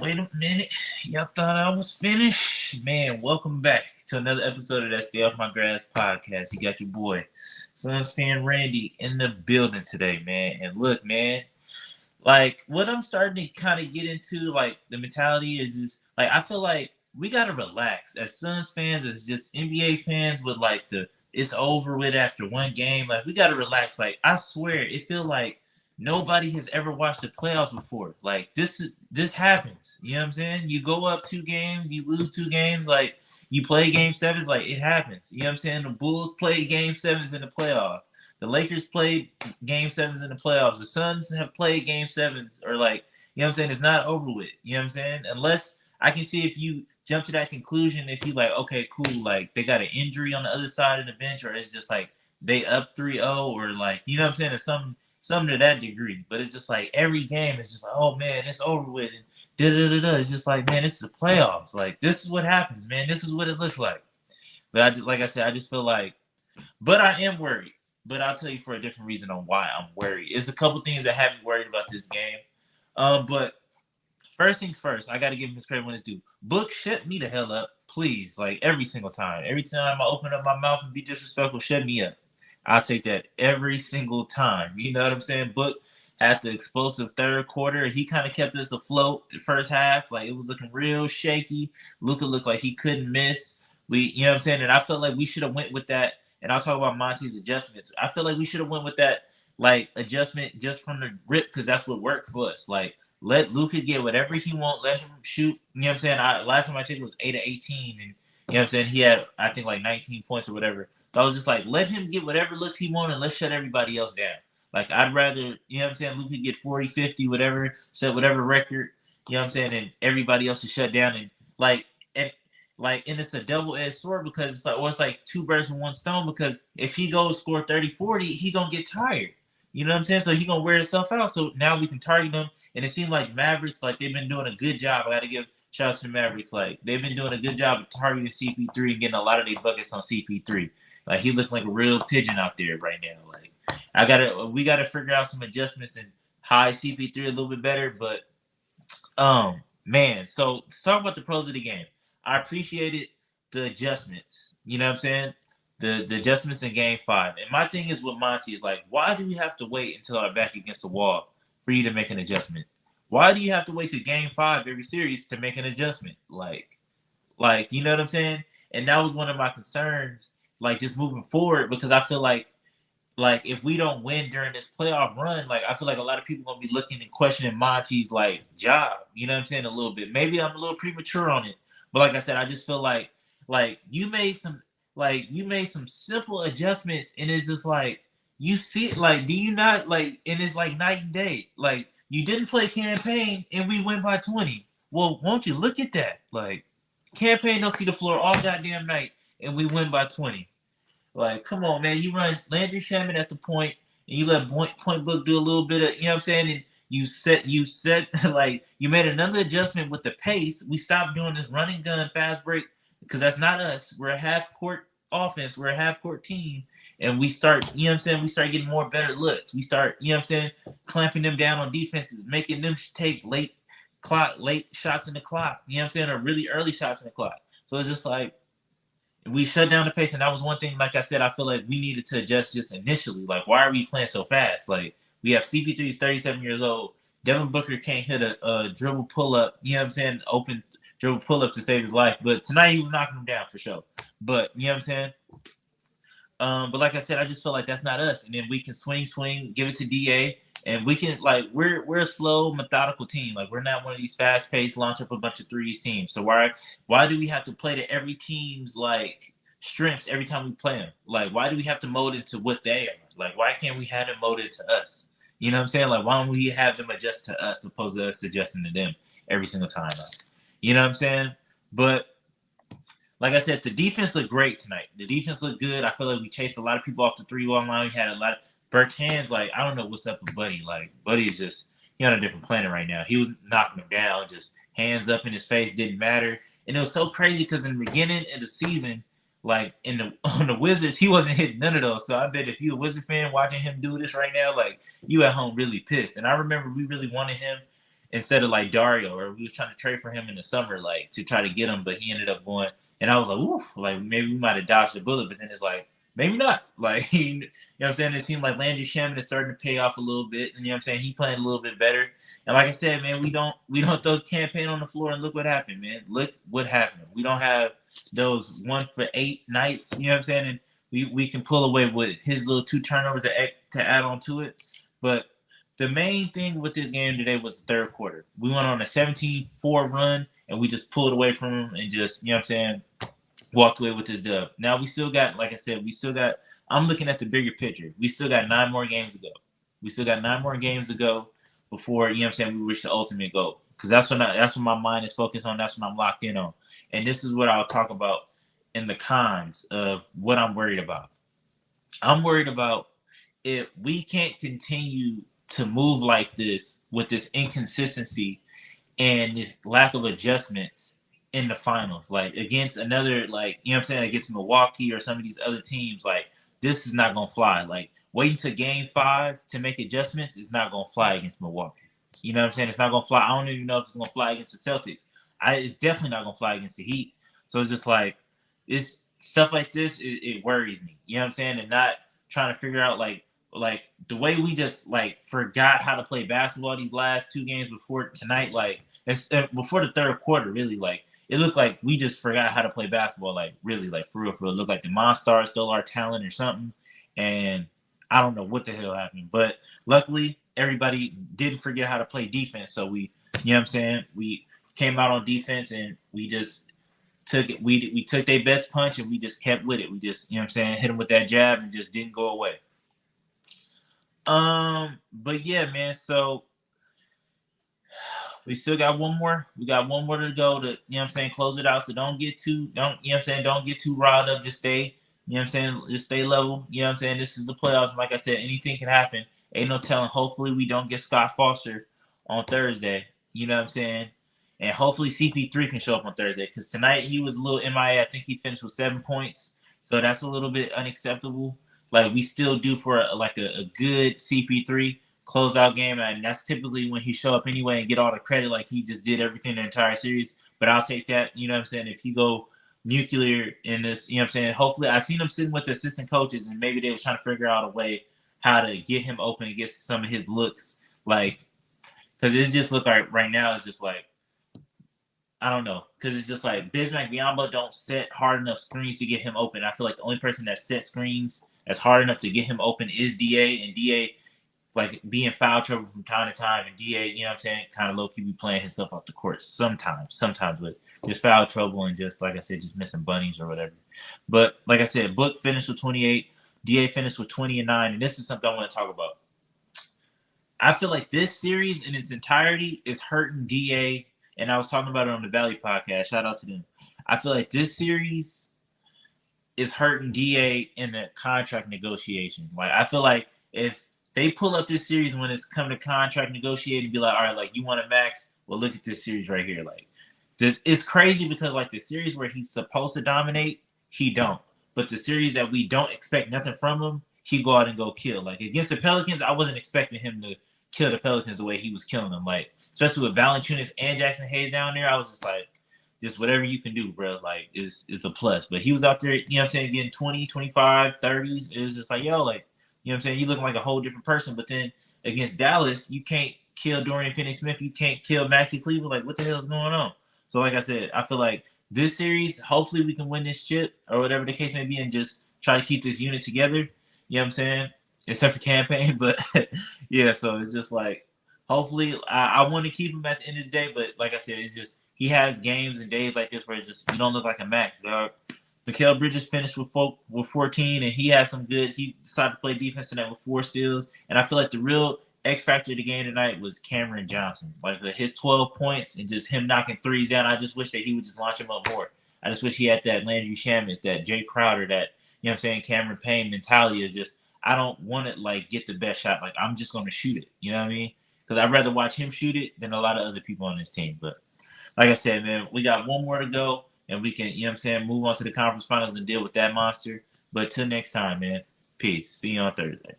Wait a minute. Y'all thought I was finished? Man, welcome back to another episode of that Stay Off My Grass podcast. You got your boy, Suns fan Randy, in the building today, man. And look, man, like what I'm starting to kind of get into, like the mentality is just like I feel like we gotta relax as Suns fans, as just NBA fans with like the it's over with after one game. Like we gotta relax. Like I swear, it feel like nobody has ever watched the playoffs before. Like this happens. You know what I'm saying? You go up 2 games, you lose 2 games, like you play game sevens, like it happens. You know what I'm saying? The Bulls played game sevens in the playoff. The Lakers played game sevens in the playoffs. The Suns have played game sevens, or like, you know what I'm saying? It's not over with. You know what I'm saying? Unless I can see if you jump to that conclusion, if you like, okay, cool, like they got an injury on the other side of the bench, or it's just like they up 3-0, or like, you know what I'm saying? It's something to that degree. But it's just like every game is just like, oh man, it's over with. And da da da da. It's just like, man, this is the playoffs. Like this is what happens, man. This is what it looks like. But like I said, I just feel like, but I am worried. But I'll tell you for a different reason on why I'm worried. It's a couple things that have me worried about this game. But first things first, I got to give him his credit when it's due. Book, shut me the hell up, please. Like every single time. Every time I open up my mouth and be disrespectful, shut me up. I'll take that every single time. You know what I'm saying? Book had the explosive third quarter. He kind of kept us afloat the first half. Like it was looking real shaky. Luka looked like he couldn't miss. You know what I'm saying? And I felt like we should have went with that. And I'll talk about Monty's adjustments. I feel like we should have went with that like adjustment just from the rip because that's what worked for us. Like let Luka get whatever he want, let him shoot. You know what I'm saying? Last time I checked it was 8 of 18, and you know what I'm saying? He had I think like 19 points or whatever. So I was just like, let him get whatever looks he want and let's shut everybody else down. Like I'd rather, you know what I'm saying, Luka get 40, 50, whatever, set whatever record, you know what I'm saying, and everybody else is shut down and and it's a double-edged sword because it's like, or it's like two birds with one stone because if he goes score 30, 40, he gonna get tired. You know what I'm saying? So he gonna wear himself out. So now we can target him. And it seemed like Mavericks, like they've been doing a good job. I gotta give shout out to the Mavericks. Like they've been doing a good job of targeting CP3 and getting a lot of their buckets on CP3. Like he looked like a real pigeon out there right now. Like we gotta figure out some adjustments and hide CP3 a little bit better. But man, so let's talk about the pros of the game. I appreciated the adjustments. You know what I'm saying? The adjustments in game 5. And my thing is with Monty is like, why do we have to wait until our back against the wall for you to make an adjustment? Why do you have to wait to game 5 every series to make an adjustment? Like you know what I'm saying? And that was one of my concerns, like just moving forward, because I feel like if we don't win during this playoff run, like I feel like a lot of people gonna be looking and questioning Monty's like job. You know what I'm saying? A little bit. Maybe I'm a little premature on it, but like I said, I just feel like you made some simple adjustments, and it's just like you see it. Like, do you not like? And it's like night and day. Like you didn't play campaign, and we win by 20. Well, won't you look at that? Like campaign don't see the floor all goddamn night, and we win by 20. Like, come on, man. You run Landry Shaman at the point, and you let Point Book do a little bit of, you know what I'm saying? And you set, like, you made another adjustment with the pace. We stopped doing this running gun fast break because that's not us. We're a half court offense. We're a half court team. And we start, you know what I'm saying? We start getting more better looks. We start, you know what I'm saying? Clamping them down on defenses, making them take late shots in the clock, you know what I'm saying? Or really early shots in the clock. So it's just like, we shut down the pace, and that was one thing. Like I said, I feel like we needed to adjust just initially. Like, why are we playing so fast? Like, we have CP3 is 37 years old. Devin Booker can't hit a dribble pull up. You know what I'm saying? Open dribble pull up to save his life. But tonight he was knocking him down for sure. But you know what I'm saying? But like I said, I just feel like that's not us. And then we can swing, give it to DA, and we can like we're a slow, methodical team. Like we're not one of these fast-paced, launch up a bunch of threes teams. So why do we have to play to every team's like strengths every time we play them? Like why do we have to mold into what they are? Like why can't we have them molded to us? You know what I'm saying? Like why don't we have them adjust to us opposed to us adjusting to them every single time? You know what I'm saying? But like I said, the defense looked great tonight. The defense looked good. I feel like we chased a lot of people off the 3-1 line. We had a lot of Bertans. Like, I don't know what's up with Buddy. Like, Buddy is just, he on a different planet right now. He was knocking him down, just hands up in his face, didn't matter. And it was so crazy because in the beginning of the season, like on the Wizards, he wasn't hitting none of those. So I bet if you're a Wizard fan watching him do this right now, like you at home really pissed. And I remember we really wanted him instead of like Dario, or we was trying to trade for him in the summer, like to try to get him, but he ended up going. And I was like, ooh, like maybe we might have dodged a bullet, but then it's like maybe not. Like you know what I'm saying? It seemed like Landry Shaman is starting to pay off a little bit, and you know what I'm saying? He playing a little bit better. And like I said, man, we don't throw campaign on the floor, and look what happened, man. Look what happened. We don't have those 1 for 8 nights, you know what I'm saying? And we can pull away with his little 2 turnovers to add on to it. But the main thing with this game today was the third quarter. We went on a 17-4 run, and we just pulled away from him and just, you know what I'm saying, walked away with this dub. Now we still got, like I said, I'm looking at the bigger picture. We still got 9 more games to go. We still got 9 more games to go before, you know what I'm saying, we reach the ultimate goal. Because that's what my mind is focused on. That's what I'm locked in on. And this is what I'll talk about in the cons of what I'm worried about. I'm worried about if we can't continue to move like this with this inconsistency and this lack of adjustments in the finals, like against another, like, you know what I'm saying, against Milwaukee or some of these other teams, like this is not gonna fly. Like waiting to game 5 to make adjustments is not gonna fly against Milwaukee. You know what I'm saying? It's not gonna fly. I don't even know if it's gonna fly against the Celtics. It's definitely not gonna fly against the Heat. So it's just like it's stuff like this. It worries me. You know what I'm saying? And not trying to figure out like the way we just like forgot how to play basketball these last 2 games before tonight. Like it's before the third quarter, really. Like it looked like we just forgot how to play basketball. Like really, like for real, for real. It looked like the Monstars stole our talent or something. And I don't know what the hell happened, but luckily everybody didn't forget how to play defense. So we, you know what I'm saying, we came out on defense and we just took it. We took their best punch and we just kept with it. We just, you know what I'm saying, hit them with that jab and just didn't go away. But yeah, man. So we still got one more. We got one more to go to, you know what I'm saying, close it out. So don't, you know what I'm saying, don't get too riled up. Just stay, you know what I'm saying, just stay level. You know what I'm saying? This is the playoffs. Like I said, anything can happen. Ain't no telling. Hopefully we don't get Scott Foster on Thursday. You know what I'm saying? And hopefully CP3 can show up on Thursday. Because tonight he was a little MIA. I think he finished with 7 points. So that's a little bit unacceptable. Like we still do for a good CP3 closeout game, and that's typically when he show up anyway and get all the credit, like he just did everything the entire series. But I'll take that, you know what I'm saying, if he go nuclear in this, you know what I'm saying. Hopefully, I seen him sitting with the assistant coaches, and maybe they was trying to figure out a way how to get him open and get some of his looks, like, because it just look like right now it's just like, I don't know, because it's just like Bismack Biyombo don't set hard enough screens to get him open. I feel like the only person that sets screens that's hard enough to get him open is DA, and DA like be in foul trouble from time to time, and DA, you know what I'm saying, kind of low-key be playing himself off the court sometimes with just foul trouble and just, like I said, just missing bunnies or whatever. But like I said, Book finished with 28, DA finished with 20 and 9, and this is something I want to talk about. I feel like this series in its entirety is hurting DA, and I was talking about it on the Valley podcast. Shout out to them. I feel like this series is hurting DA in the contract negotiation. Like I feel like if they pull up this series when it's come to contract negotiating, be like, all right, like you want a max? Well, look at this series right here. Like this, it's crazy because like the series where he's supposed to dominate, he don't. But the series that we don't expect nothing from him, he go out and go kill. Like against the Pelicans, I wasn't expecting him to kill the Pelicans the way he was killing them. Like especially with Valanciunas and Jackson Hayes down there, I was just like, just whatever you can do, bro, like is a plus. But he was out there, you know what I'm saying, getting 20, 25, 30s. It was just like, yo, like, you know what I'm saying? You look like a whole different person. But then against Dallas, you can't kill Dorian Finney-Smith. You can't kill Maxi Cleveland. Like, what the hell is going on? So, like I said, I feel like this series, hopefully we can win this chip or whatever the case may be and just try to keep this unit together. You know what I'm saying? Except for campaign. But, yeah, so it's just like, hopefully I want to keep him at the end of the day. But, like I said, it's just he has games and days like this where it's just you don't look like a max, dog. Mikal Bridges finished with 14, and he had some good. He decided to play defense tonight with 4 steals, and I feel like the real X factor of the game tonight was Cameron Johnson. Like his 12 points and just him knocking threes down. I just wish that he would just launch him up more. I just wish he had that Landry Shamet, that Jay Crowder, that, you know what I'm saying, Cameron Payne mentality of just I don't want to like get the best shot. Like I'm just going to shoot it. You know what I mean? Because I'd rather watch him shoot it than a lot of other people on this team. But like I said, man, we got one more to go. And we can, you know what I'm saying, move on to the conference finals and deal with that monster. But till next time, man, peace. See you on Thursday.